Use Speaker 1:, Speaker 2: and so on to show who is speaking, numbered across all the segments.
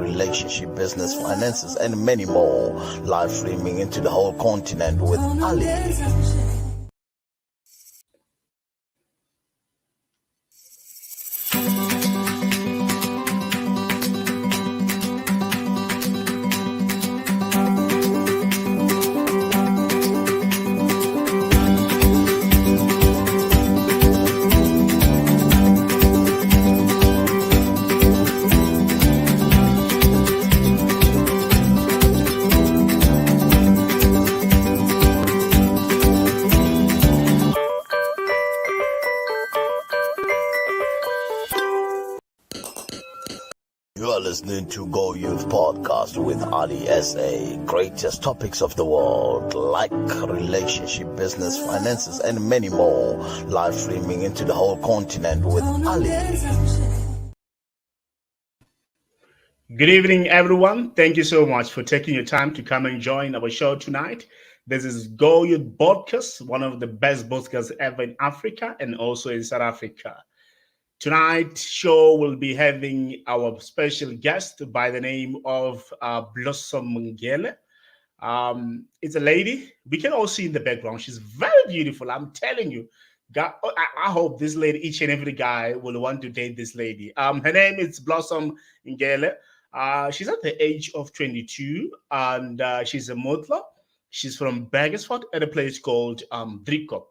Speaker 1: relationship, business, finances, and many more. Live streaming into the whole continent with Ali. You are listening to Go Youth Podcast with Ali SA. Greatest topics of the world like relationship, business, finances, and many more. Live streaming into the whole continent with Ali.
Speaker 2: Good evening, everyone. Thank you so much for taking your time to come and join our show tonight. This is Go Youth Podcast, one of the best podcasts ever in Africa and also in South Africa. Tonight's show will be having our special guest by the name of Blossom Mngele. It's a lady. We can all see in the background. She's very beautiful. I'm telling you. I hope this lady, each and every guy, will want to date this lady. Her name is Blossom Mngele. She's at the age of 22, and she's a modeler. She's from Bergesford at a place called Driekop.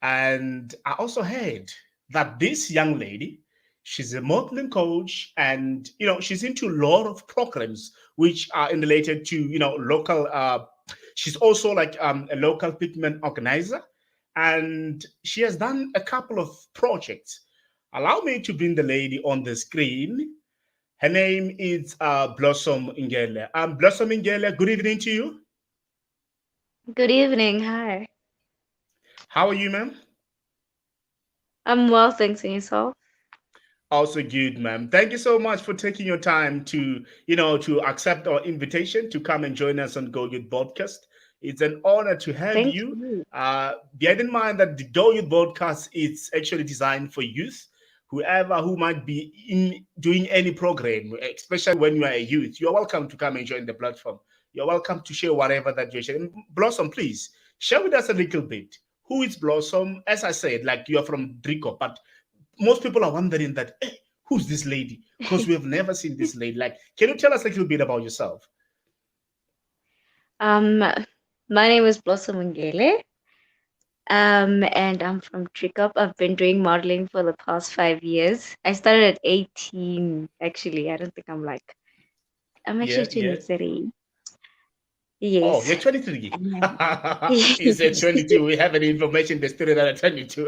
Speaker 2: And I also heard that this young lady, she's a modeling coach, and she's into a lot of programs which are related to local. She's also like a local pigment organizer, and she has done a couple of projects. Allow me to bring the lady on the screen. Her name is Blossom Mngele. Blossom Mngele, good evening to you.
Speaker 3: Good evening. Hi.
Speaker 2: How are you, ma'am?
Speaker 3: I'm well, thanks, and yourself?
Speaker 2: Also good, ma'am. Thank you so much for taking your time to accept our invitation to come and join us on Go Youth Podcast. It's an honor to have
Speaker 3: Thank
Speaker 2: you.
Speaker 3: you.
Speaker 2: Bear in mind that the Go Youth Podcast is actually designed for youth. Whoever who might be doing any program, especially when you are a youth, you're welcome to come and join the platform. You're welcome to share whatever that you're sharing. Blossom, please share with us a little bit. Who is Blossom? As I said, like you're from Drico, but most people are wondering that, who's this lady? Because we have never seen this lady. Like, can you tell us a little bit about yourself?
Speaker 3: My name is Blossom Mngele. And I'm from Trickup. I've been doing modeling for the past 5 years. I started at 18, actually. I don't think I'm actually 23.
Speaker 2: Oh,
Speaker 3: Yes.
Speaker 2: you're 23.
Speaker 3: Yes.
Speaker 2: You said 22. We have any information the student that are 22.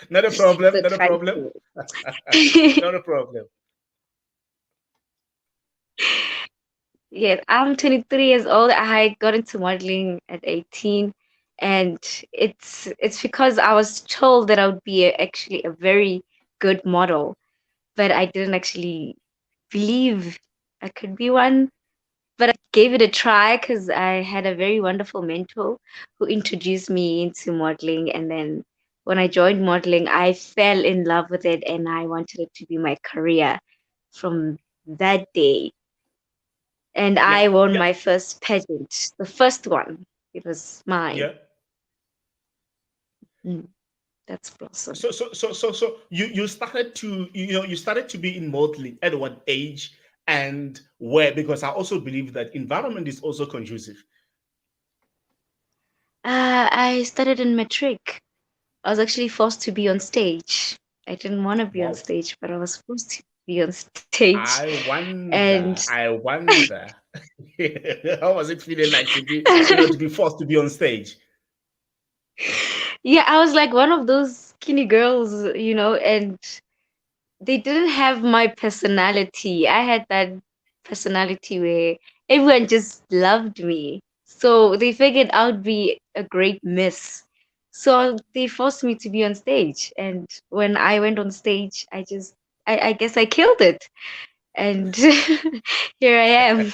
Speaker 2: Not a problem.
Speaker 3: So
Speaker 2: Not a problem.
Speaker 3: 22.
Speaker 2: Not a problem.
Speaker 3: Yes, I'm 23 years old. I got into modeling at 18, and it's because I was told that I would be actually a very good model, but I didn't actually believe I could be one. But I gave it a try because I had a very wonderful mentor who introduced me into modeling, and then when I joined modeling, I fell in love with it, and I wanted it to be my career from that day. And I won my first pageant, the first one. It was mine.
Speaker 2: Yeah.
Speaker 3: That's Blossom.
Speaker 2: So you started to you started to be in modeling at what age and where? Because I also believe that environment is also conducive.
Speaker 3: I started in matric. I was actually forced to be on stage. I didn't want to be on
Speaker 2: Wow.
Speaker 3: stage, but I was forced to be on stage.
Speaker 2: I wonder.
Speaker 3: And
Speaker 2: I wonder. How was it feeling like to be, to be forced to be on stage?
Speaker 3: yeah, I was like one of those skinny girls, and they didn't have my personality. I had that personality where everyone just loved me. So they figured I would be a great miss. So they forced me to be on stage. And when I went on stage, I guess I killed it. And here I am.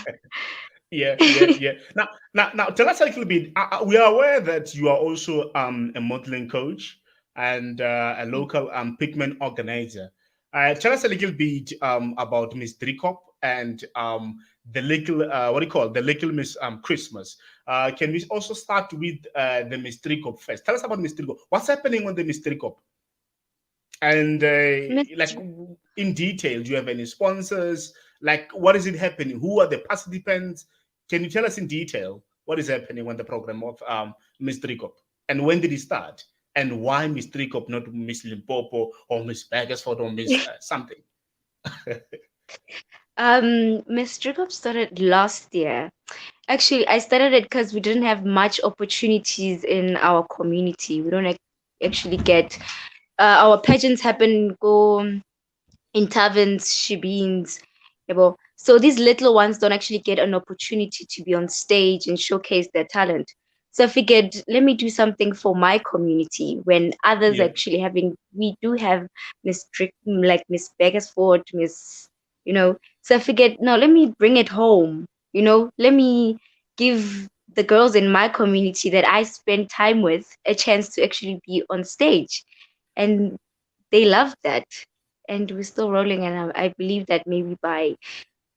Speaker 2: Yeah. Now, tell us a little bit. We are aware that you are also a modeling coach and a local pigment organizer. Tell us a little bit about Miss Drikop and the little what do you call the little Miss Christmas. Can we also start with the Miss Drikop first? Tell us about Miss Drikop. What's happening on the Miss Drikop? And like
Speaker 3: Mr.
Speaker 2: in detail, do you have any sponsors? Like, what is it happening? Who are the participants? Can you tell us in detail what is happening on the program of Miss Drikop? And when did it start? And why Miss Drikop, not Miss Limpopo or Miss Bagersford or Miss something?
Speaker 3: Miss Jacob started last year. Actually, I started it because we didn't have much opportunities in our community. We don't actually get our pageants happen go in taverns, shebeens, yabo. So these little ones don't actually get an opportunity to be on stage and showcase their talent. So I figured, let me do something for my community when others
Speaker 2: Yeah,
Speaker 3: actually having, we do have Miss Trick, like Miss Beggersford, Miss, you know. So I figured, no, let me bring it home, let me give the girls in my community that I spend time with a chance to actually be on stage. And they love that, and we're still rolling. And I believe that maybe by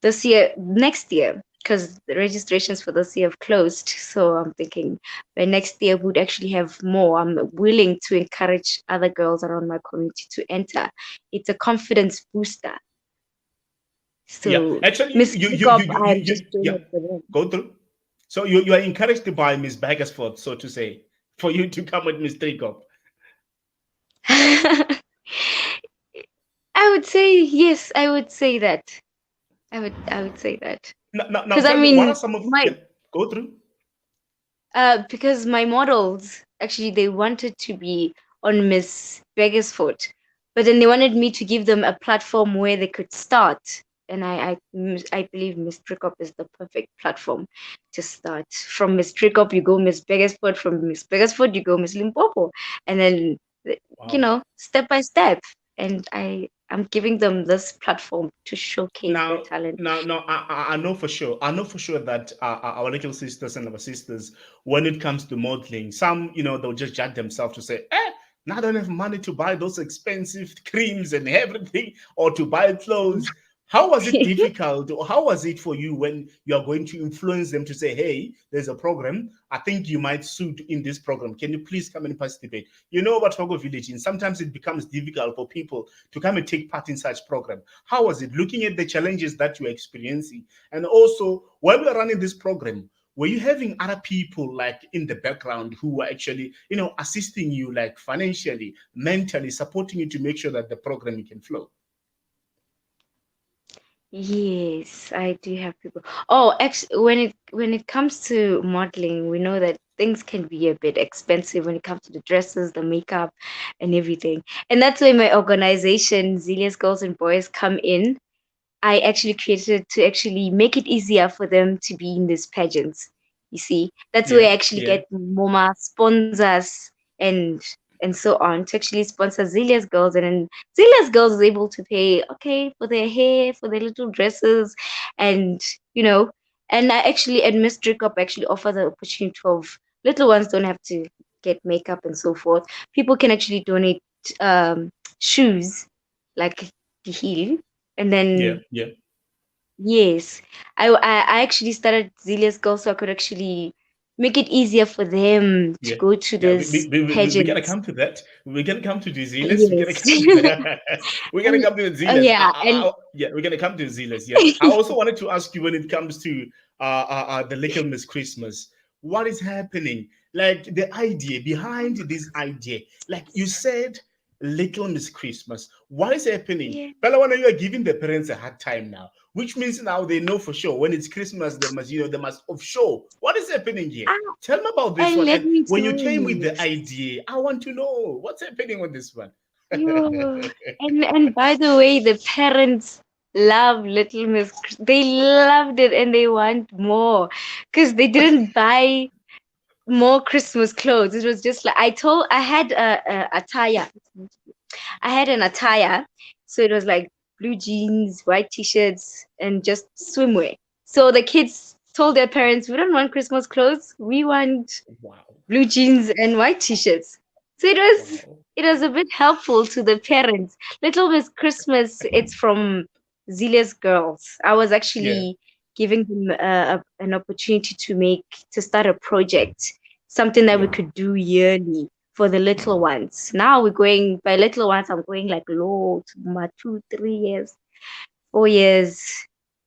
Speaker 3: this year, next year, because the registrations for this year have closed, so I'm thinking by next year we'd actually have more. I'm willing to encourage other girls around my community to enter. It's a confidence booster.
Speaker 2: yeah.
Speaker 3: So
Speaker 2: Actually,
Speaker 3: Miss Jacob, I'm just doing
Speaker 2: yeah.
Speaker 3: it for them.
Speaker 2: Go through. So you are encouraged by Miss Bagersford, so to say, for you to come with Miss Drikop.
Speaker 3: I would say yes. I would say that. I would say that
Speaker 2: Now
Speaker 3: because I
Speaker 2: tell me, what are
Speaker 3: mean
Speaker 2: some of
Speaker 3: my
Speaker 2: yeah? Go through.
Speaker 3: because my models actually they wanted to be on Miss Begersford, but then they wanted me to give them a platform where they could start. And I believe Miss Trickop is the perfect platform to start. From Miss Trickop, you go Miss Begersford. From Miss Begersford, you go Miss Limpopo, and then
Speaker 2: Wow.
Speaker 3: step by step. And I'm giving them this platform to showcase their
Speaker 2: Now,
Speaker 3: talent.
Speaker 2: I know for sure. I know for sure that our little sisters and our sisters, when it comes to modeling, some they'll just judge themselves to say, now I don't have money to buy those expensive creams and everything, or to buy clothes. How was it difficult, or how was it for you when you are going to influence them to say, hey, there's a program. I think you might suit in this program. Can you please come and participate? You know about Togo Village, and sometimes it becomes difficult for people to come and take part in such program. How was it looking at the challenges that you're experiencing? And also, while we're running this program, were you having other people like in the background who were actually, assisting you like financially, mentally, supporting you to make sure that the program can flow?
Speaker 3: Yes, I do have people. Oh, actually, when it comes to modeling, we know that things can be a bit expensive when it comes to the dresses, the makeup, and everything. And that's where my organization, Zelia's Girls and Boys, come in. I actually created it to actually make it easier for them to be in these pageants. You see, that's where
Speaker 2: Yeah,
Speaker 3: I actually
Speaker 2: yeah,
Speaker 3: get MoMA sponsors and and so on to actually sponsor Zelia's Girls, and then Zelia's Girls is able to pay okay for their hair, for their little dresses, and you know, and I actually and Miss Drickup actually offer the opportunity of little ones don't have to get makeup and so forth. People can actually donate shoes like the heel, and
Speaker 2: yeah,
Speaker 3: then
Speaker 2: yeah,
Speaker 3: yes, I actually started Zelia's Girls so I could actually make it easier for them to
Speaker 2: yeah.
Speaker 3: go to
Speaker 2: Yeah,
Speaker 3: this
Speaker 2: we gotta
Speaker 3: pageants.
Speaker 2: come to that. We gotta come to the zealous. We gotta
Speaker 3: Yes.
Speaker 2: come to we gotta
Speaker 3: And
Speaker 2: come to the zealous.
Speaker 3: yeah, and
Speaker 2: Yeah, we're gonna come to the zealous. Yeah. I also wanted to ask you when it comes to the Little Miss Christmas, what is happening? Like the idea behind this idea. Like you said, Little Miss Christmas. What is happening?
Speaker 3: yeah,
Speaker 2: Bella, you are giving the parents a hard time now, which means now they know for sure when it's Christmas, they must offshore. What is happening here?
Speaker 3: ah,
Speaker 2: Tell me about this
Speaker 3: and
Speaker 2: one.
Speaker 3: let
Speaker 2: And
Speaker 3: me
Speaker 2: when you
Speaker 3: tell
Speaker 2: came with
Speaker 3: you,
Speaker 2: the idea, I want to know what's happening with this one.
Speaker 3: you and by the way, the parents love Little Miss. They loved it and they want more because they didn't buy more Christmas clothes. It was just like I had a attire. I had an attire, so it was like blue jeans, white t-shirts, and just swimwear. So the kids told their parents, "We don't want Christmas clothes. We want
Speaker 2: Wow.
Speaker 3: blue jeans and white t-shirts." So it was
Speaker 2: Wow.
Speaker 3: it was a bit helpful to the parents. Little Miss Christmas, it's from Zealous Girls. I was
Speaker 2: Yeah.
Speaker 3: actually giving them an opportunity to start a project, something that we
Speaker 2: Yeah.
Speaker 3: could do yearly for the little ones. Now we're going by little ones. I'm going like low to my 2, 3 years, 4 years.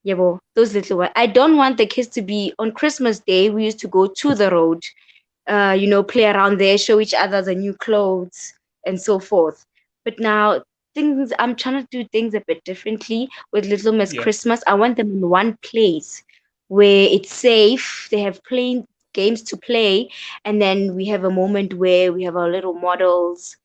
Speaker 3: Yeah, well, those little ones. I don't want the kids to be on Christmas Day. We used to go to the road, play around there, show each other the new clothes and so forth. But now I'm trying to do things a bit differently with Little Miss
Speaker 2: Yeah.
Speaker 3: Christmas. I want them in one place where it's safe. They have playing games to play, and then we have a moment where we have our little models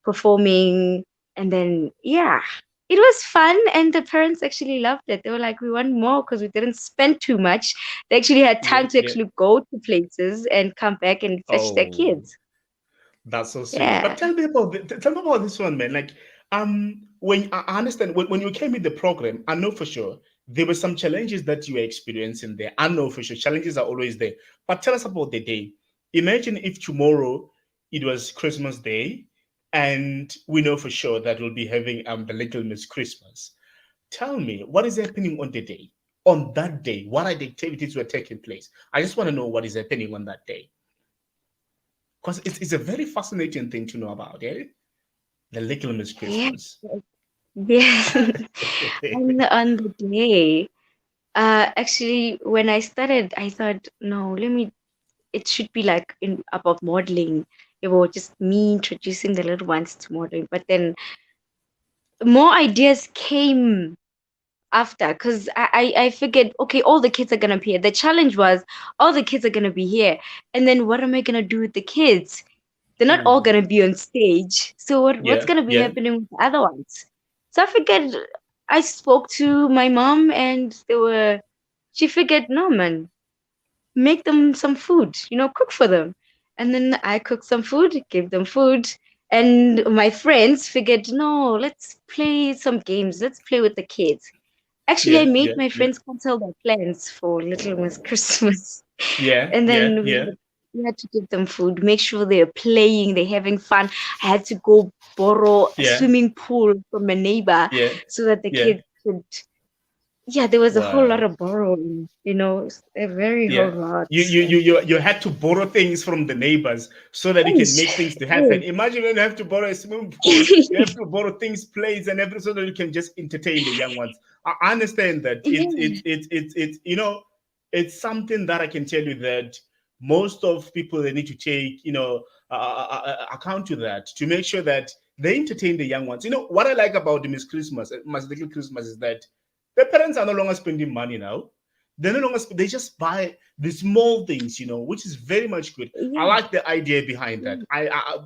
Speaker 3: performing, and then yeah, it was fun, and the parents actually loved it. They were like, we want more because we didn't spend too much. They actually had
Speaker 2: Yeah.
Speaker 3: time to
Speaker 2: Yeah.
Speaker 3: actually go to places and come back and fetch their
Speaker 2: Oh.
Speaker 3: kids.
Speaker 2: That's so sweet.
Speaker 3: Yeah.
Speaker 2: But tell me about this one, man. Like, when I understand when you came in the program, I know for sure there were some challenges that you were experiencing there. I know for sure challenges are always there. But tell us about the day. Imagine if tomorrow it was Christmas Day, and we know for sure that we'll be having the Little Miss Christmas. Tell me what is happening on the day. On that day, what are the activities were taking place? I just want to know what is happening on that day because it's a very fascinating thing to know about, eh? The Little Miss
Speaker 3: Yeah.
Speaker 2: Christmas.
Speaker 3: Yes. On the day, actually, when I started, I thought, no, it should be like about modeling. It was just me introducing the little ones to modeling. But then more ideas came after, because I figured, okay, all the kids are gonna be here. The challenge was all the kids are gonna be here, and then what am I gonna do with the kids? They're not all
Speaker 2: Ooh.
Speaker 3: gonna be on stage. So what's
Speaker 2: Yeah,
Speaker 3: gonna be
Speaker 2: yeah,
Speaker 3: happening with the other ones? So I figured, I spoke to my mom, and she figured, no man, make them some food, cook for them. And then I cooked some food, gave them food. And my friends figured, no, let's play some games. Let's play with the kids. Actually, I
Speaker 2: yeah,
Speaker 3: made
Speaker 2: yeah,
Speaker 3: my
Speaker 2: yeah,
Speaker 3: friends cancel their plans for Little Miss Christmas.
Speaker 2: yeah,
Speaker 3: And
Speaker 2: yeah,
Speaker 3: then
Speaker 2: yeah,
Speaker 3: we had to give them food, make sure they're playing, they're having fun. I had to go borrow a
Speaker 2: yeah,
Speaker 3: swimming pool from a neighbor
Speaker 2: yeah,
Speaker 3: so that the
Speaker 2: yeah.
Speaker 3: kids could. Yeah, there was a whole lot
Speaker 2: Wow.
Speaker 3: of borrowing, a very whole
Speaker 2: Yeah.
Speaker 3: lot.
Speaker 2: You had to borrow things from the neighbors so that you can make things to happen.
Speaker 3: Yes,
Speaker 2: Imagine when you have to borrow a swimming pool,
Speaker 3: yes.
Speaker 2: you have to borrow things, plays, and everything so that you can just entertain the young ones. I understand that
Speaker 3: Yeah.
Speaker 2: it's it's something that I can tell you that most of people they need to take account to that to make sure that they entertain the young ones. You know what I like about the Miss Christmas, Miss Little Christmas is that the parents are no longer spending money now. They no longer they just buy the small things, which is very much good. I
Speaker 3: Yeah.
Speaker 2: like the idea behind that.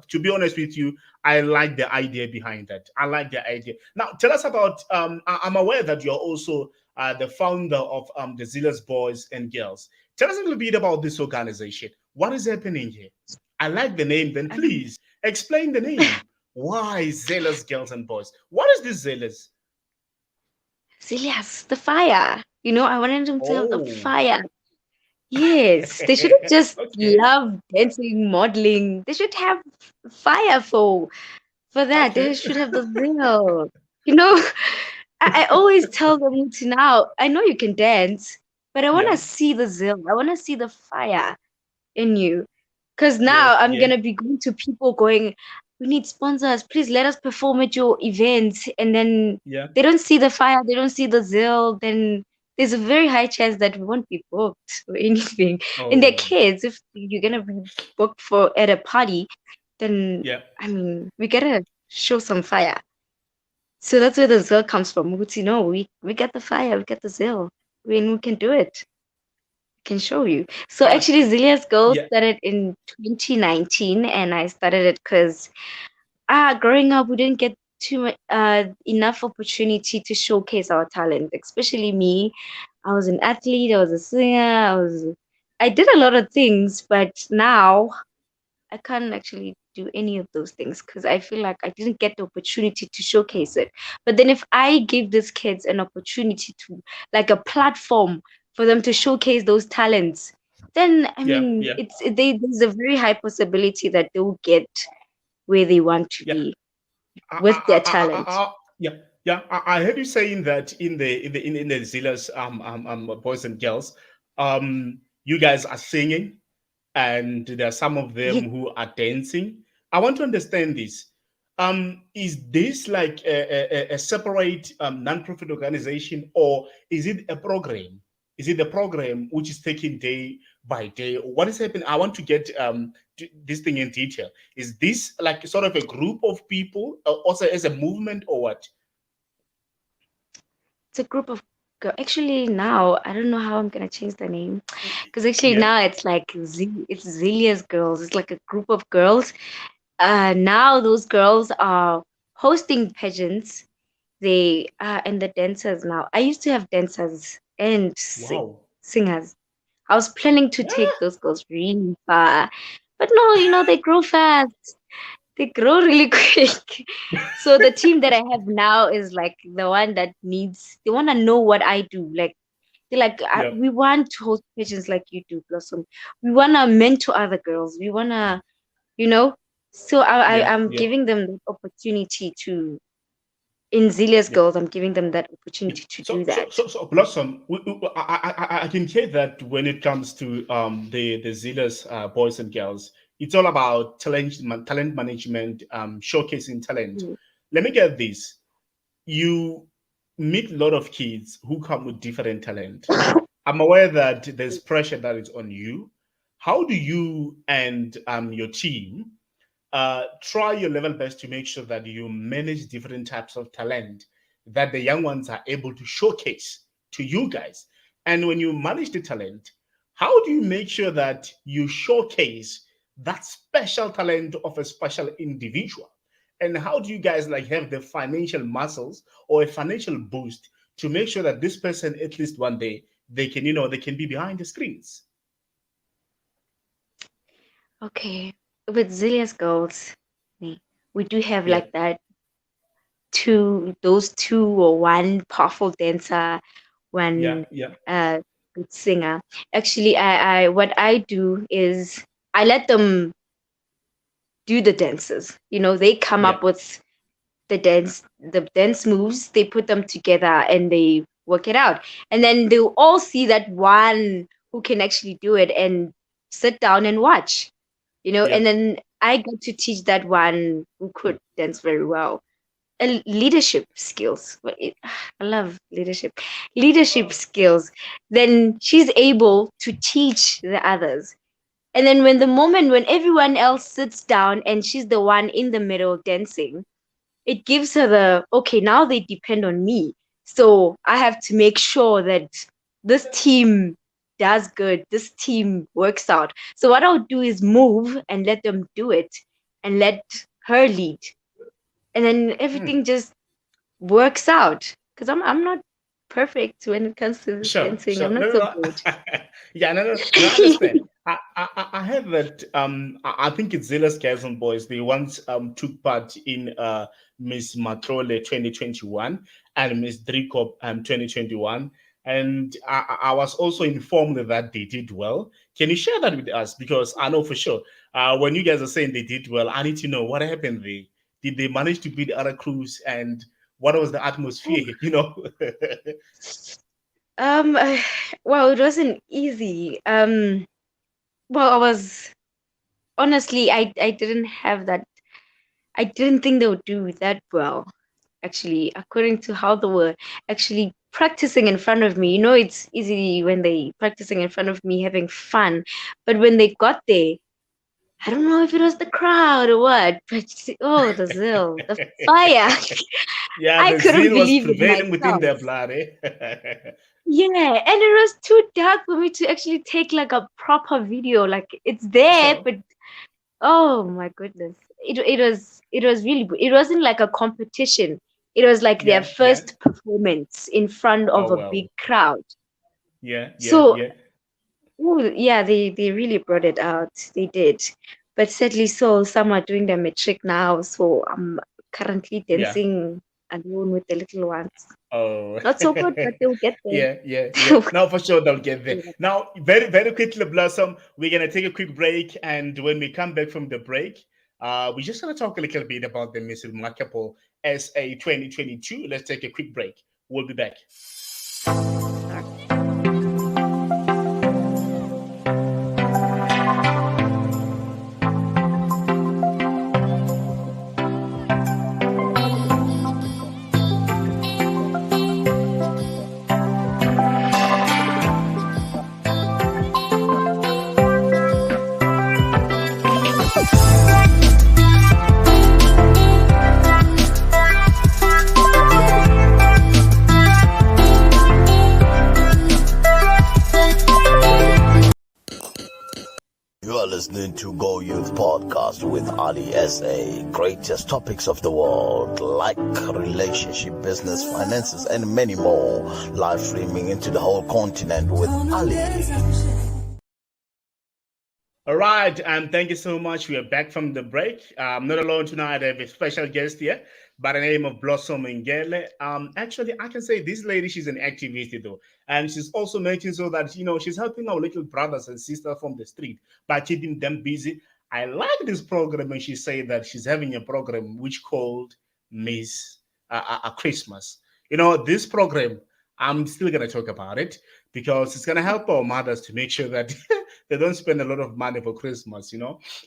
Speaker 2: To be honest with you, I like the idea behind that. I like the idea. Now, tell us about. I'm aware that you're also the founder of the Zealous Boys and Girls. Tell us a little bit about this organization. What is happening here? I like the name. Then
Speaker 3: Um,
Speaker 2: please explain the name. Why Zealous Girls and Boys? What is this Zealous?
Speaker 3: Yes, the fire. I wanted them to have the
Speaker 2: Oh,
Speaker 3: fire. Yes, they shouldn't just
Speaker 2: okay,
Speaker 3: love dancing, modeling. They should have fire for that. They
Speaker 2: okay.
Speaker 3: should have the zeal. You know, I always tell them to now, I know you can dance, but I want
Speaker 2: Yeah,
Speaker 3: to see the zeal. I want to see the fire in you. Because
Speaker 2: yeah,
Speaker 3: now I'm
Speaker 2: yeah,
Speaker 3: going to be going to people going, we need sponsors. Please let us perform at your event. And then
Speaker 2: yeah.
Speaker 3: they don't see the fire, they don't see the zeal. Then there's a very high chance that we won't be booked or anything. And they're
Speaker 2: Oh,
Speaker 3: kids. If you're going to be booked for at a party, then,
Speaker 2: yeah,
Speaker 3: I mean, we got to show some fire. So that's where the zeal comes from. We got the fire, we got the zeal. We can do it, can show you. So
Speaker 2: uh,
Speaker 3: actually, Zilia's Girl
Speaker 2: yeah,
Speaker 3: started in 2019, and I started it because growing up, we didn't get too much enough opportunity to showcase our talent. Especially me, I was an athlete, I was a singer, I did a lot of things, but now I can't actually do any of those things because I feel like I didn't get the opportunity to showcase it. But then if I give these kids an opportunity to, like a platform for them to showcase those talents, then I
Speaker 2: yeah,
Speaker 3: mean
Speaker 2: yeah.
Speaker 3: there's a very high possibility that they'll get where they want to
Speaker 2: Yeah.
Speaker 3: be with their talent.
Speaker 2: Yeah, yeah. I heard you saying that in the Zillers boys and girls, you guys are singing, and there are some of
Speaker 3: Yeah,
Speaker 2: them who are dancing. I want to understand this. Is this like a separate non-profit organization, or is it a program? Is it a program which is taken day by day? What is happening? I want to get this thing in detail. Is this like sort of a group of people, also as a movement, or what?
Speaker 3: it's a group of actually now I don't know how I'm gonna change the name because actually
Speaker 2: Yeah,
Speaker 3: now it's like it's Zelia's girls. It's like a group of girls. Now those girls are hosting pageants. They are and the dancers now. I used to have dancers and
Speaker 2: wow.
Speaker 3: singers. I was planning to take
Speaker 2: Yeah,
Speaker 3: those girls really far, but no, they grow fast. They grow really quick. So the team that I have now is like the one that needs. They want to know what I do. Like they're like,
Speaker 2: yeah,
Speaker 3: we want to host pageants like you do, Blossom. We want to mentor other girls. We want to, you know. So
Speaker 2: yeah,
Speaker 3: I'm
Speaker 2: yeah,
Speaker 3: giving them the opportunity to in Zelia's
Speaker 2: yeah.
Speaker 3: girls. I'm giving them that
Speaker 2: Yeah.
Speaker 3: opportunity to do
Speaker 2: So,
Speaker 3: that.
Speaker 2: Blossom, I can hear that when it comes to the Zealous boys and girls, it's all about talent management, showcasing talent.
Speaker 3: Mm.
Speaker 2: Let me get this: you meet a lot of kids who come with different talent. I'm aware that there's pressure that is on you. How do you and your team try your level best to make sure that you manage different types of talent that the young ones are able to showcase to you guys? And when you manage the talent, how do you make sure that you showcase that special talent of a special individual? And how do you guys like have the financial muscles or a financial boost to make sure that this person, at least one day, they can, they can be behind the screens?
Speaker 3: Okay, with Zelia's girls, we do have
Speaker 2: Yeah,
Speaker 3: like that those two or one powerful dancer,
Speaker 2: yeah,
Speaker 3: one
Speaker 2: yeah,
Speaker 3: good singer. Actually, I what I do is I let them do the dances. They come
Speaker 2: yeah,
Speaker 3: up with the dance moves, they put them together and they work it out. And then they'll all see that one who can actually do it and sit down and watch.
Speaker 2: yeah.
Speaker 3: And then I get to teach that one who could dance very well leadership skills. I love leadership skills. Then she's able to teach the others. And then when everyone else sits down and she's the one in the middle dancing, it gives her the okay, now they depend on me. So I have to make sure that this team does good, this team works out. So what I'll do is move and let them do it and let her lead. And then
Speaker 2: Hmm.
Speaker 3: everything just works out because I'm not perfect when it comes to
Speaker 2: Sure,
Speaker 3: dancing.
Speaker 2: sure.
Speaker 3: I'm not
Speaker 2: No,
Speaker 3: so
Speaker 2: no,
Speaker 3: good.
Speaker 2: no. Yeah, no, no, no. I understand. I heard that. I think it's Zealous Guys and Boys. They once took part in Miss Matrole 2021 and Miss Drikop 2021, and I was also informed that they did well. Can you share that with us? Because I know for sure when you guys are saying they did well, I need to know what happened. Did they manage to beat other crews, and what was the atmosphere? You know.
Speaker 3: Um, well, it wasn't easy. Well, I was honestly, I didn't have that. I didn't think they would do that well. Actually, according to how they were actually practicing in front of me. It's easy when they practicing in front of me having fun, but when they got there, I don't know if it was the crowd or what, but oh, the zeal, the fire.
Speaker 2: Yeah,
Speaker 3: I
Speaker 2: the
Speaker 3: couldn't
Speaker 2: zeal was
Speaker 3: believe it
Speaker 2: prevailing within
Speaker 3: myself.
Speaker 2: their blood, eh?
Speaker 3: Yeah, and it was too dark for me to actually take like a proper video. Like it's there,
Speaker 2: Sure.
Speaker 3: but oh my goodness. It was really good. It wasn't like a competition. It was like their
Speaker 2: Yeah, yeah.
Speaker 3: first performance in front
Speaker 2: Oh
Speaker 3: of a big
Speaker 2: well.
Speaker 3: crowd.
Speaker 2: Yeah, yeah,
Speaker 3: So,
Speaker 2: yeah,
Speaker 3: ooh, yeah, they really brought it out. They did. But sadly so, some are doing their matric now, so I'm currently
Speaker 2: yeah.
Speaker 3: dancing alone with the little ones.
Speaker 2: Oh,
Speaker 3: Not so good, but they'll get there.
Speaker 2: yeah, yeah, yeah. Now for sure they'll get there. Now, very, very quickly, Blossom, we're gonna take a quick break, and when we come back from the break, We're just going to talk a little bit about the Miss Remarkable SA 2022. Let's take a quick break. We'll be back.
Speaker 1: You are listening to Go Youth Podcast with Ali SA. Greatest topics of the world, like relationship, business, finances, and many more. Live streaming into the whole continent with Ali.
Speaker 2: All right, and thank you so much. We are back from the break. I'm not alone tonight. I have a special guest here by the name of Blossom Ngele. Actually, I can say this lady, she's an activist though, and she's also making so that she's helping our little brothers and sisters from the street by keeping them busy. I like this program, and she said that she's having a program which called Miss Christmas. This program, I'm still gonna talk about it because it's gonna help our mothers to make sure that they don't spend a lot of money for Christmas.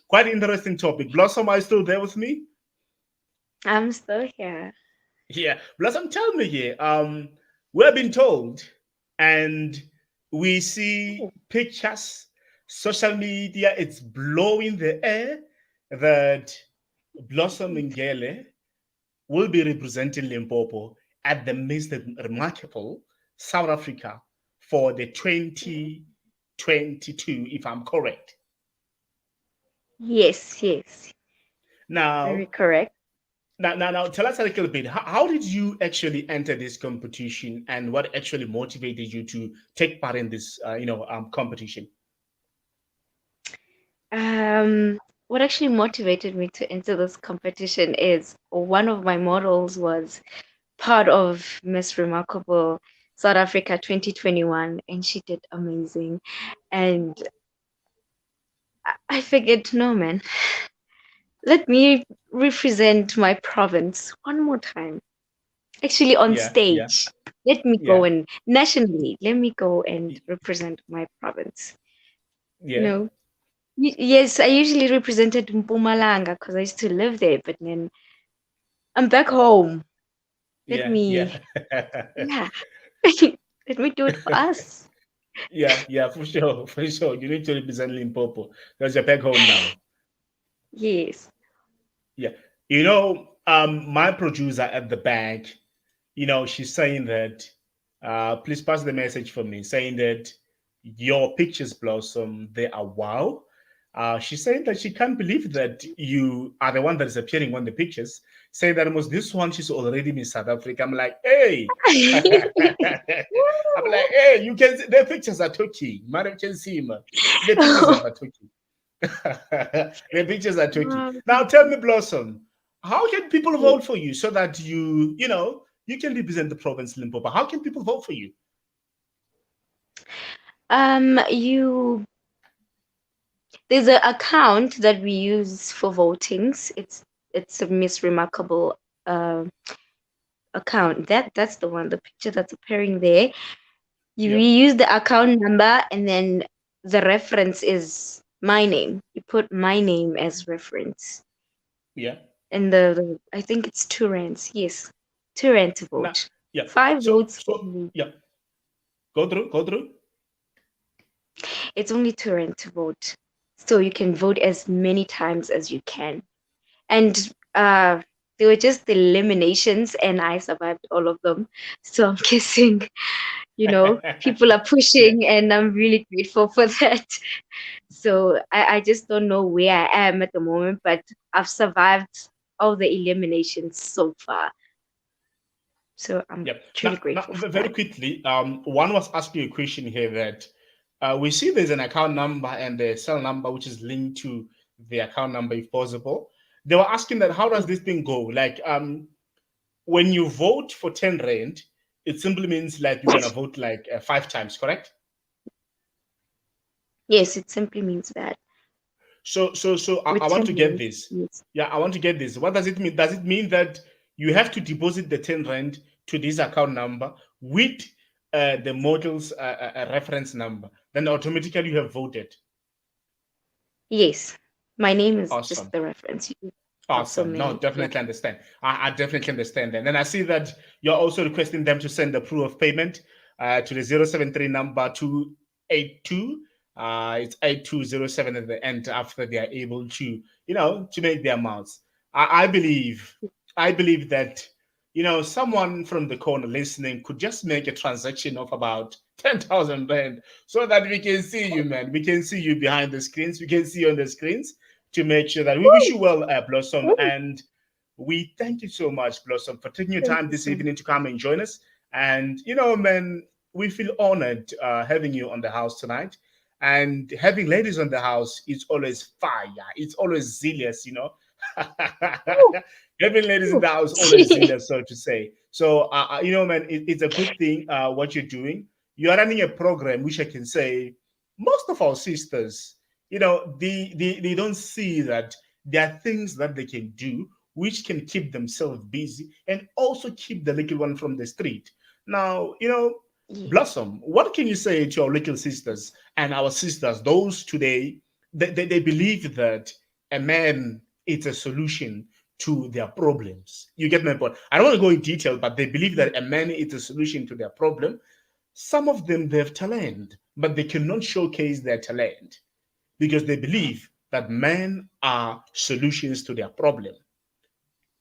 Speaker 2: Quite interesting topic. Blossom, are you still there with me?
Speaker 3: I'm still here.
Speaker 2: Yeah, Blossom, tell me here. We've been told, and we see pictures, social media, it's blowing the air that Blossom Ngele will be representing Limpopo at the Miss Remarkable South Africa for the 2022, if I'm correct.
Speaker 3: Yes, very
Speaker 2: Now,
Speaker 3: correct.
Speaker 2: now, tell us a little bit. How did you actually enter this competition, and what actually motivated you to take part in this, competition?
Speaker 3: What actually motivated me to enter this competition is one of my models was part of Miss Remarkable South Africa 2021, and she did amazing. And I figured, no, man, let me represent my province one more time. Actually, on
Speaker 2: Yeah, yeah,
Speaker 3: stage. Let me go
Speaker 2: yeah,
Speaker 3: and nationally, let me go and represent my province. You
Speaker 2: yeah,
Speaker 3: know, yes, I usually represented Mpumalanga because I used to live there, but then I'm back home. Let
Speaker 2: yeah,
Speaker 3: me,
Speaker 2: yeah.
Speaker 3: yeah, let me do it for us.
Speaker 2: Yeah, yeah, for sure, for sure. You need to represent Limpopo because you're back home now.
Speaker 3: Yes.
Speaker 2: Yeah. My producer at the back, she's saying that, please pass the message for me, saying that your pictures, Blossom, they are wow. She's saying that she can't believe that you are the one that is appearing on the pictures, saying that almost this one, she's already in South Africa. I'm like, hey. I'm like, hey, you can see the pictures are talking. Madam can see him. The pictures are talking. The pictures are tricky. Now tell me, Blossom, how can people vote for you so that you can represent the province Limpopo? How can people vote for you?
Speaker 3: You there's an account that we use for votings. It's a Miss Remarkable uh, account. That's the one, the picture that's appearing there. We
Speaker 2: Yep.
Speaker 3: use the account number and then the reference is my name. You put my name as reference.
Speaker 2: Yeah.
Speaker 3: And the I think it's 2 rands. Yes. 2 rand to
Speaker 2: Now,
Speaker 3: vote.
Speaker 2: yeah.
Speaker 3: Five
Speaker 2: So
Speaker 3: votes
Speaker 2: so
Speaker 3: only.
Speaker 2: yeah. Go through.
Speaker 3: It's only 2 rand to vote. So you can vote as many times as you can. And they were just eliminations and I survived all of them. So I'm guessing, people are
Speaker 2: Yeah.
Speaker 3: pushing and I'm really grateful for that. So I just don't know where I am at the moment, but I've survived all the eliminations so far. So I'm
Speaker 2: Yeah.
Speaker 3: truly
Speaker 2: Now,
Speaker 3: grateful for
Speaker 2: very
Speaker 3: that.
Speaker 2: quickly, one was asking a question here that we see there's an account number and the cell number which is linked to the account number if possible. They were asking that how does this thing go? Like, when you vote for 10 rand, it simply means like you're gonna vote like 5 times, correct?
Speaker 3: Yes, it simply means that.
Speaker 2: So I
Speaker 3: with
Speaker 2: want to get
Speaker 3: 10 rand.
Speaker 2: this.
Speaker 3: Yes.
Speaker 2: Yeah, I want to get this. What does it mean? Does it mean that you have to deposit the 10 rand to this account number with the model's reference number? Then automatically you have voted.
Speaker 3: Yes. My name is just
Speaker 2: Awesome.
Speaker 3: the reference. You have so
Speaker 2: Awesome. No,
Speaker 3: many. Yeah.
Speaker 2: definitely understand. I definitely understand that. And then I see that you're also requesting them to send the proof of payment to the 073 number 282. It's 8207 at the end after they are able to, to make their amounts. I believe, I believe that, someone from the corner listening could just make a transaction of about 10,000 rand so that we can see you, man. We can see you behind the screens. We can see you on the screens to make sure that we wish you well, Blossom.
Speaker 3: Woo!
Speaker 2: And we thank you so much, Blossom, for taking your
Speaker 3: Thank
Speaker 2: time
Speaker 3: you
Speaker 2: this
Speaker 3: so much.
Speaker 2: evening to come and join us. And, man, we feel honored having you on the house tonight. And having ladies on the house is always fire. It's always zealous.
Speaker 3: Woo!
Speaker 2: Having ladies in
Speaker 3: Woo!
Speaker 2: the house always zealous, so to say. So, man, it's a good thing what you're doing. You are running a program which I can say most of our sisters, they don't see that there are things that they can do which can keep themselves busy and also keep the little one from the street. Now,
Speaker 3: Yeah.
Speaker 2: Blossom, what can you say to our little sisters and our sisters, those today, they believe that a man is a solution to their problems? You get my point. I don't want to go in detail, but they believe that a man is a solution to their problem. Some of them, they have talent, but they cannot showcase their talent because they believe that men are solutions to their problem.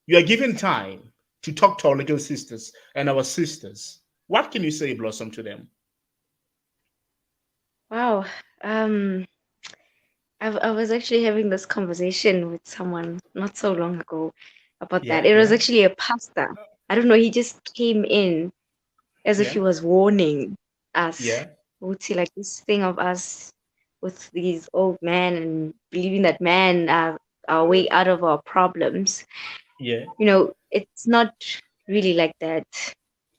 Speaker 2: You are given time to talk to our little sisters and our sisters. What can you say, Blossom, to them?
Speaker 3: Wow. Um, I was actually having this conversation with someone not so long ago about that.
Speaker 2: Yeah,
Speaker 3: It was
Speaker 2: yeah,
Speaker 3: actually a pastor. I don't know, he just came in as if
Speaker 2: yeah,
Speaker 3: he was warning us.
Speaker 2: yeah,
Speaker 3: Would see like this thing of us with these old men and believing that men are our way out of our problems.
Speaker 2: yeah,
Speaker 3: It's not really like that.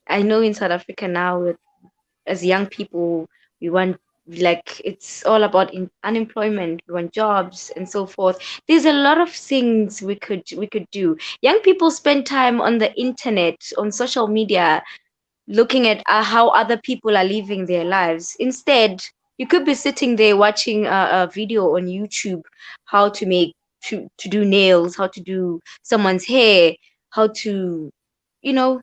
Speaker 3: I know in South Africa now, as young people, we want, like, it's all about unemployment. We want jobs and so forth. There's a lot of things we could do. Young people spend time on the internet, on social media, looking at how other people are living their lives. Instead, you could be sitting there watching a video on YouTube, how to make to do nails, how to do someone's hair, how to, you know,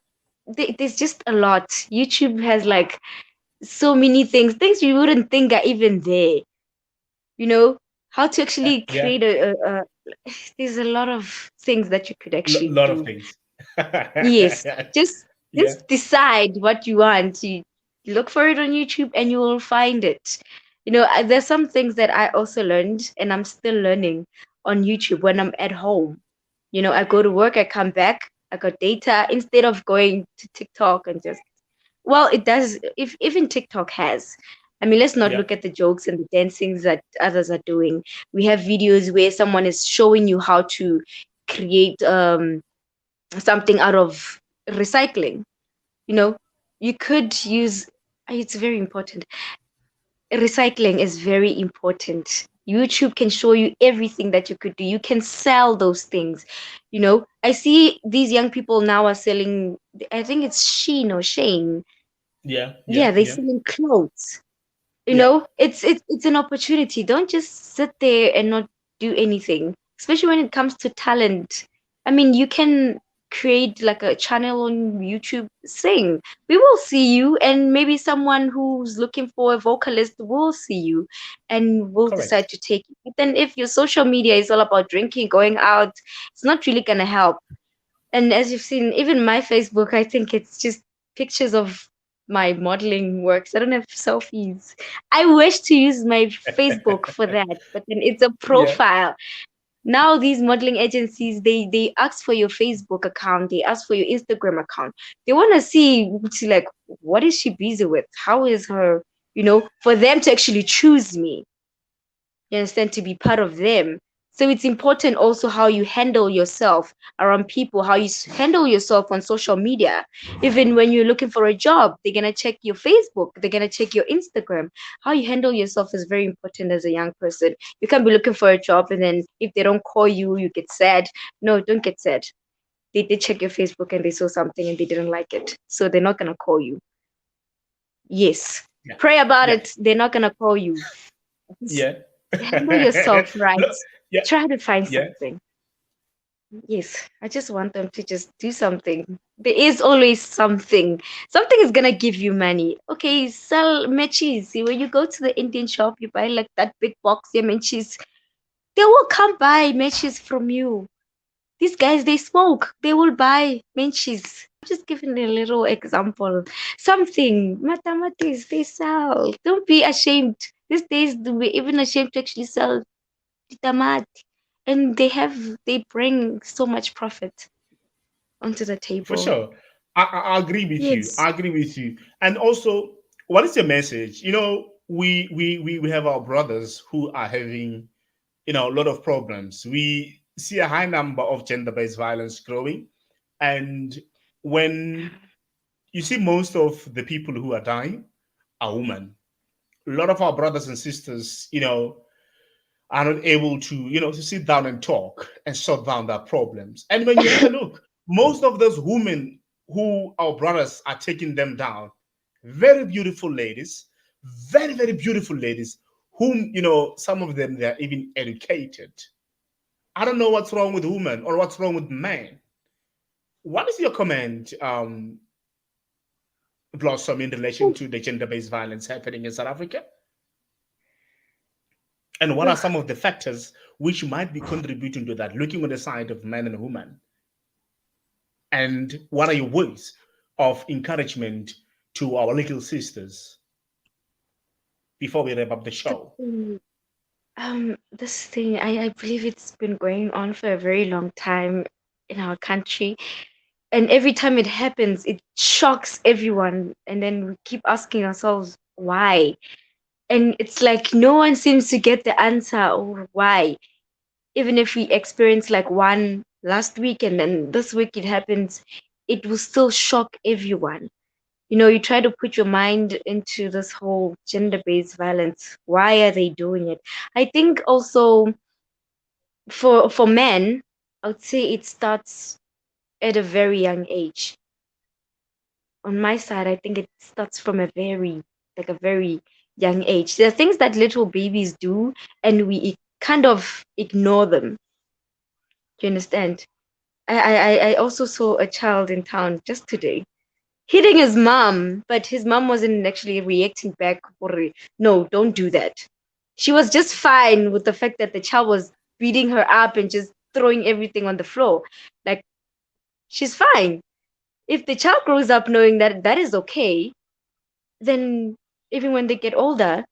Speaker 3: there's just a lot. YouTube has like so many things you wouldn't think are even there. You know, how to actually
Speaker 2: yeah.
Speaker 3: create a there's a lot of things that you could actually
Speaker 2: Lot of
Speaker 3: do.
Speaker 2: things.
Speaker 3: Yes, just
Speaker 2: Yeah,
Speaker 3: just decide what you want. You look for it on YouTube and you will find it. There's some things that I also learned and I'm still learning on YouTube when I'm at home. I go to work, I come back, I got data instead of going to TikTok and just, well, it does, if even TikTok has. I mean, let's not
Speaker 2: yeah,
Speaker 3: look at the jokes and the dancings that others are doing. We have videos where someone is showing you how to create something out of recycling. You know, you could use, it's very important. Recycling is very important. YouTube can show you everything that you could do. You can sell those things. I see these young people now are selling, I think it's Sheen or Shane.
Speaker 2: yeah, yeah,
Speaker 3: Yeah, they're
Speaker 2: yeah,
Speaker 3: selling clothes.
Speaker 2: yeah.
Speaker 3: It's an opportunity. Don't just sit there and not do anything, especially when it comes to talent. I mean, you can create like a channel on YouTube, sing. We will see you, and maybe someone who's looking for a vocalist will see you and will decide
Speaker 2: Correct.
Speaker 3: to take it. But then if your social media is all about drinking, going out, it's not really gonna help. And as you've seen, even my Facebook, I think it's just pictures of my modeling works. I don't have selfies. I wish to use my Facebook for that, but then it's a
Speaker 2: Yeah,
Speaker 3: profile. Now these modeling agencies, they ask for your Facebook account, they ask for your Instagram account. They want to see like, what is she busy with? How is her, for them to actually choose me. You understand, to be part of them. So it's important also how you handle yourself around people, how you handle yourself on social media. Even when you're looking for a job, they're going to check your Facebook, they're going to check your Instagram. How you handle yourself is very important as a young person. You can't be looking for a job and then if they don't call you, you get sad. No, don't get sad. They did check your Facebook and they saw something and they didn't like it. So they're not going to call you. Yes.
Speaker 2: Yeah.
Speaker 3: Pray about
Speaker 2: Yeah.
Speaker 3: it. They're not going to call you. Just
Speaker 2: Yeah.
Speaker 3: handle yourself right.
Speaker 2: Look, yeah.
Speaker 3: Try to find
Speaker 2: Yeah.
Speaker 3: something. Yes, I just want them to just do something. There is always something. Something is gonna give you money. Okay, sell matches. See, when you go to the Indian shop, you buy like that big box of matches. They will come buy matches from you. These guys, they smoke. They will buy matches. Just giving a little example. Something. Mathematics, they sell. Don't be ashamed. These days, we're even ashamed to actually sell tamat. And they bring so much profit onto the
Speaker 2: For
Speaker 3: table.
Speaker 2: sure. I agree with you.
Speaker 3: Yes.
Speaker 2: I agree with you. And also, what is your message? We have our brothers who are having, a lot of problems. We see a high number of gender-based violence growing. And when you see most of the people who are dying are women. A lot of our brothers and sisters, are not able to, to sit down and talk and sort down their problems. And when you have a look, most of those women who our brothers are taking them down, very beautiful ladies, very, very beautiful ladies, whom, some of them, they're even educated. I don't know what's wrong with women or what's wrong with men. What is your comment, Blossom, in relation to the gender based violence happening in South Africa? And what are some of the factors which might be contributing to that, looking on the side of men and women? And what are your words of encouragement to our little sisters before we wrap up the
Speaker 3: The
Speaker 2: show?
Speaker 3: thing, this thing, I believe it's been going on for a very long time in our country. And every time it happens, it shocks everyone. And then we keep asking ourselves, why? And it's like no one seems to get the answer or why. Even if we experience like one last week and then this week it happens, it will still shock everyone. You try to put your mind into this whole gender based violence. Why are they doing it? I think also for men, I would say it starts at a very young age. On my side, I think it starts from a very young age. There are things that little babies do and we kind of ignore them. Do you understand? I also saw a child in town just today hitting his mom, but his mom wasn't actually reacting back. No, don't do that. She was just fine with the fact that the child was beating her up and just throwing everything on the floor. Like, she's fine. If the child grows up knowing that that is okay, then even when they get older,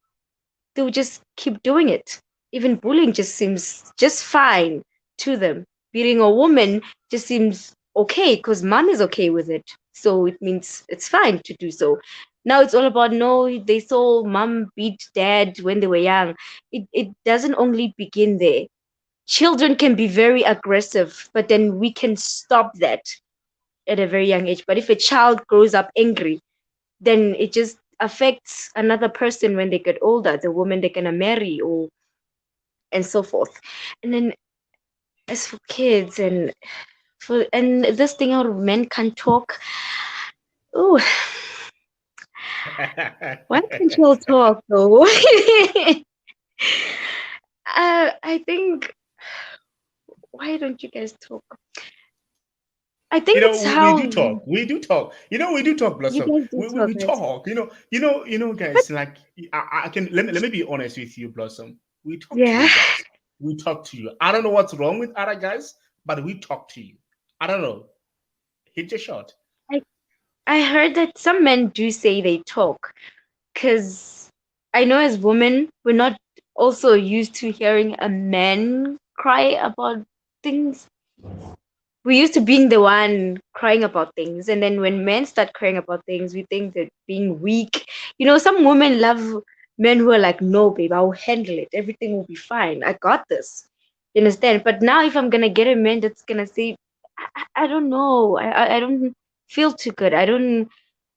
Speaker 3: they'll just keep doing it. Even bullying just seems just fine to them. Beating a woman just seems okay because mom is okay with it. So it means it's fine to do so. Now it's all about no, they saw mom beat dad when they were young. It doesn't only begin there. Children can be very aggressive, but then we can stop that at a very young age. But if a child grows up angry, then it just affects another person when they get older, the woman they're gonna marry or and so forth. And then as for kids and this thing out of men can't talk. Oh, why can't you all talk though? I think why don't you guys talk? I think it's
Speaker 2: We
Speaker 3: how
Speaker 2: do talk. We do talk. We do talk,
Speaker 3: you
Speaker 2: Blossom.
Speaker 3: guys do
Speaker 2: We
Speaker 3: talk, right?
Speaker 2: talk.
Speaker 3: But
Speaker 2: Guys. Like I can let me be honest with you, Blossom. We talk to
Speaker 3: yeah,
Speaker 2: you guys. We talk to you. I don't know what's wrong with other guys, but we talk to you. I don't know. Hit your shot.
Speaker 3: I I heard that some men do say they talk, because I know as women, we're not also used to hearing a man cry about things. We're used to being the one crying about things. And then when men start crying about things, we think they're being weak. Some women love men who are like, no, babe, I'll handle it. Everything will be fine. I got this. You understand? But now, if I'm gonna get a man that's gonna say, I don't know, I don't feel too good. I don't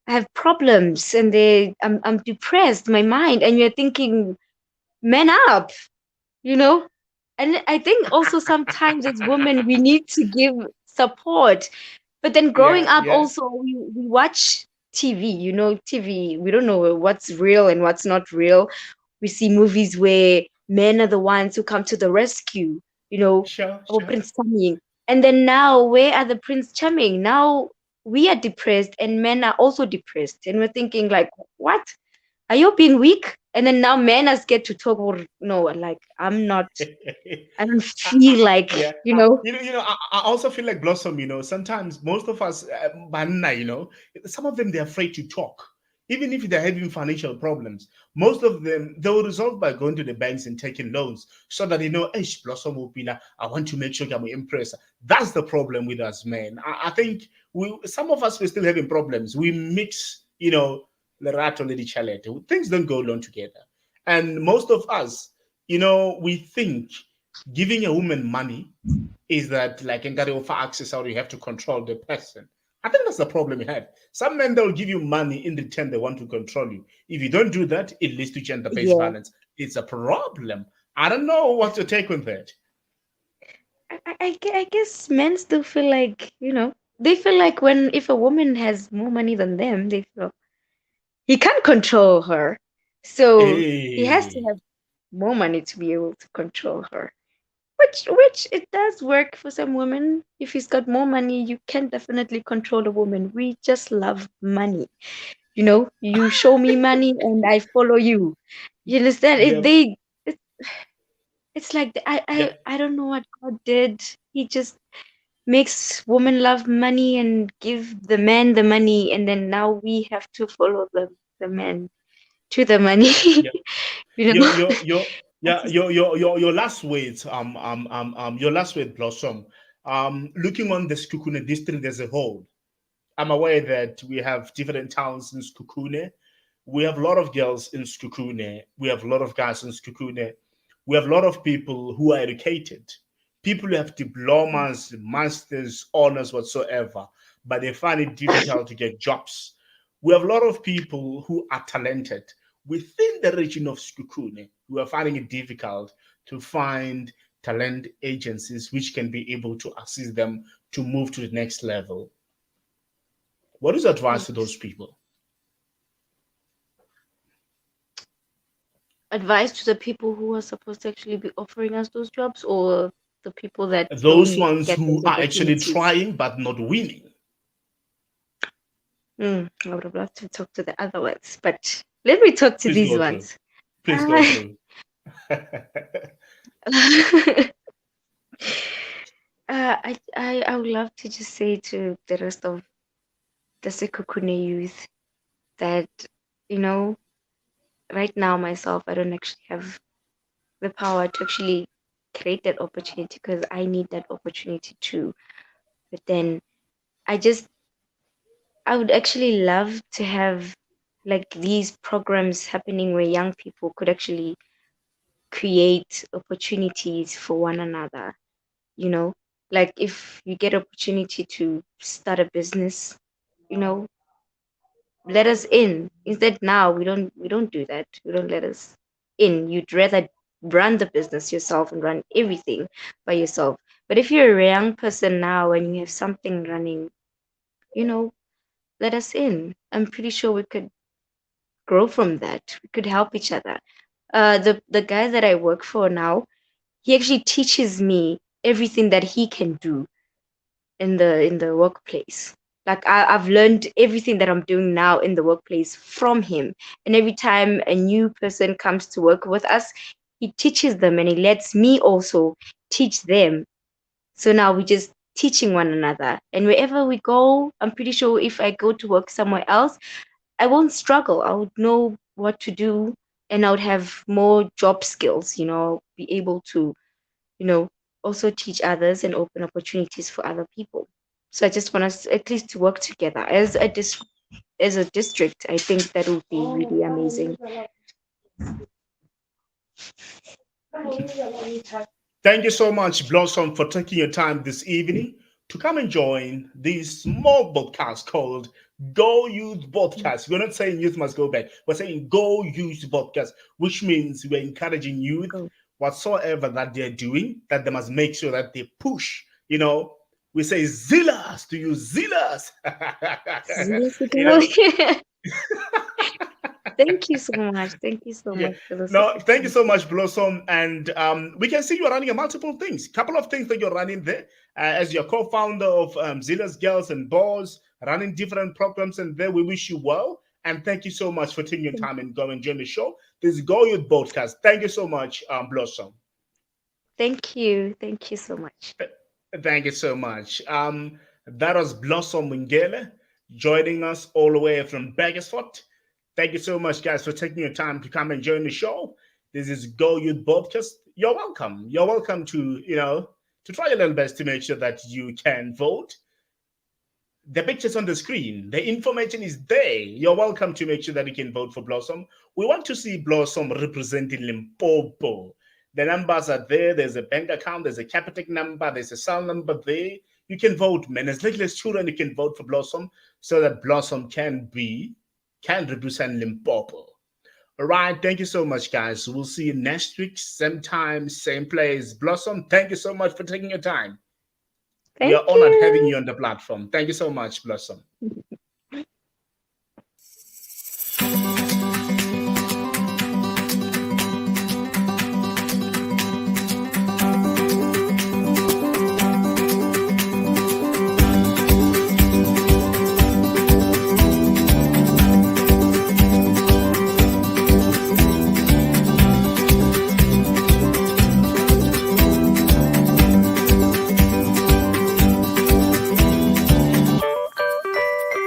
Speaker 3: have problems, and I'm depressed, my mind, and you're thinking, man up, you know. And I think also sometimes as women we need to give support. But then growing
Speaker 2: Yeah,
Speaker 3: up
Speaker 2: yeah,
Speaker 3: also we watch TV, TV, we don't know what's real and what's not real. We see movies where men are the ones who come to the rescue, you know,
Speaker 2: sure,
Speaker 3: our
Speaker 2: sure.
Speaker 3: Prince Charming. And then now, where are the Prince Charming? Now we are depressed and men are also depressed. And we're thinking, like, what? Are you being weak? And then now men are scared to talk, or no, like, I don't feel like,
Speaker 2: Yeah, I also feel like Blossom. Sometimes most of us, banana, some of them they're afraid to talk, even if they're having financial problems. Most of them they will resolve by going to the banks and taking loans, so that hey, Blossom will be like, I want to make sure I'm impressed. That's the problem with us, men. I think some of us we're still having problems. We mix, the rat or the chalet. Things don't go along together, and most of us, we think giving a woman money is that like in Gary offer access or you have to control the person. I think that's the problem we have. Some men they'll give you money in return they want to control you. If you don't do that, it leads to gender-based
Speaker 3: yeah.
Speaker 2: violence. It's a problem. I don't know what's your take on that.
Speaker 3: I guess men still feel like, they feel like when if a woman has more money than them, they feel he can't control her. So he has to
Speaker 2: Hey,
Speaker 3: have more money to be able to control her. Which it does work for some women. If he's got more money, you can definitely control a woman. We just love money. You show me money and I follow you. You understand? If
Speaker 2: yep,
Speaker 3: they it, it's like
Speaker 2: yep,
Speaker 3: I don't know what God did. He just makes women love money and give the man the money, and then now we have to follow the man to the money.
Speaker 2: yep.
Speaker 3: you know
Speaker 2: Your
Speaker 3: I
Speaker 2: yeah
Speaker 3: just
Speaker 2: your last words your last word Blossom. Looking on the Skukune district as a whole, I'm aware that we have different towns in Skukune. We have a lot of girls in Skukune. We have a lot of guys in Skukune. We have a lot of people who are educated. People who have diplomas, masters, honors, whatsoever, but they find it difficult to get jobs. We have a lot of people who are talented within the region of Skukune who are finding it difficult to find talent agencies which can be able to assist them to move to the next level. What is your advice to those
Speaker 3: yes.
Speaker 2: people?
Speaker 3: Advice to the people who are supposed to actually be offering us those jobs, or the people that
Speaker 2: Those
Speaker 3: don't
Speaker 2: ones
Speaker 3: get
Speaker 2: who
Speaker 3: those
Speaker 2: are actually
Speaker 3: opportunities.
Speaker 2: trying but not winning.
Speaker 3: I would have loved to talk to the other ones, but let me talk to
Speaker 2: Please
Speaker 3: these
Speaker 2: go through.
Speaker 3: ones.
Speaker 2: Please go
Speaker 3: Uh,
Speaker 2: through.
Speaker 3: I would love to just say to the rest of the Sekukune youth that, you know, right now myself, I don't actually have the power to actually create that opportunity because I need that opportunity too. But then I just, I would actually love to have like these programs happening where young people could actually create opportunities for one another, you know? Like if you get opportunity to start a business, you know, let us in. Instead now we don't do that. We don't let us in. You'd rather run the business yourself and run everything by yourself. But if you're a young person now and you have something running, you know, let us in. I'm pretty sure we could grow from that. We could help each other. The guy that I work for now, he actually teaches me everything that he can do in the workplace. Like I've learned everything that I'm doing now in the workplace from him. And every time a new person comes to work with us, he teaches them and he lets me also teach them. So now we're just teaching one another. And wherever we go, I'm pretty sure if I go to work somewhere else, I won't struggle. I would know what to do and I would have more job skills, be able to, you know, also teach others and open opportunities for other people. So I just want us at least to work together as a district. I think that would be really amazing.
Speaker 2: Thank you so much, Blossom, for taking your time this evening to come and join this small podcast called Go Youth Podcast. We're not saying youth must go back. We're saying Go Youth Podcast, which means we're encouraging youth,
Speaker 3: Go.
Speaker 2: whatsoever that they're doing, that they must make sure that they push. We say zealous to you, zealous.
Speaker 3: Yes, it
Speaker 2: you know,
Speaker 3: was. Thank you so much. Thank you so
Speaker 2: Yeah.
Speaker 3: much for this
Speaker 2: No, thank you so
Speaker 3: opportunity.
Speaker 2: much, Blossom. And we can see you're running a multiple things. Couple of things that you're running there as your co-founder of Zilla's Girls and Boys, running different programs. And there, we wish you well. And thank you so much for taking your time and going and join the show. This is Go Youth Podcast. Thank you so much, Blossom.
Speaker 3: Thank you. Thank you so much.
Speaker 2: Thank you so much. That was Blossom Wingele joining us all the way from Begersford. Thank you so much, guys, for taking your time to come and join the show. This is Go Youth Podcast. You're welcome. You're welcome to try your little best to make sure that you can vote. The picture's on the screen. The information is there. You're welcome to make sure that you can vote for Blossom. We want to see Blossom representing Limpopo. The numbers are there. There's a bank account. There's a Capitec number. There's a cell number there. You can vote, man. As little as children, you can vote for Blossom so that Blossom can represent Limpopo. All right. Thank you so much, guys. We'll see you next week, same time, same place. Blossom, thank you so much for taking your time. We
Speaker 3: Thank
Speaker 2: are honored having
Speaker 3: you.
Speaker 2: you on the platform. Thank you so much, Blossom.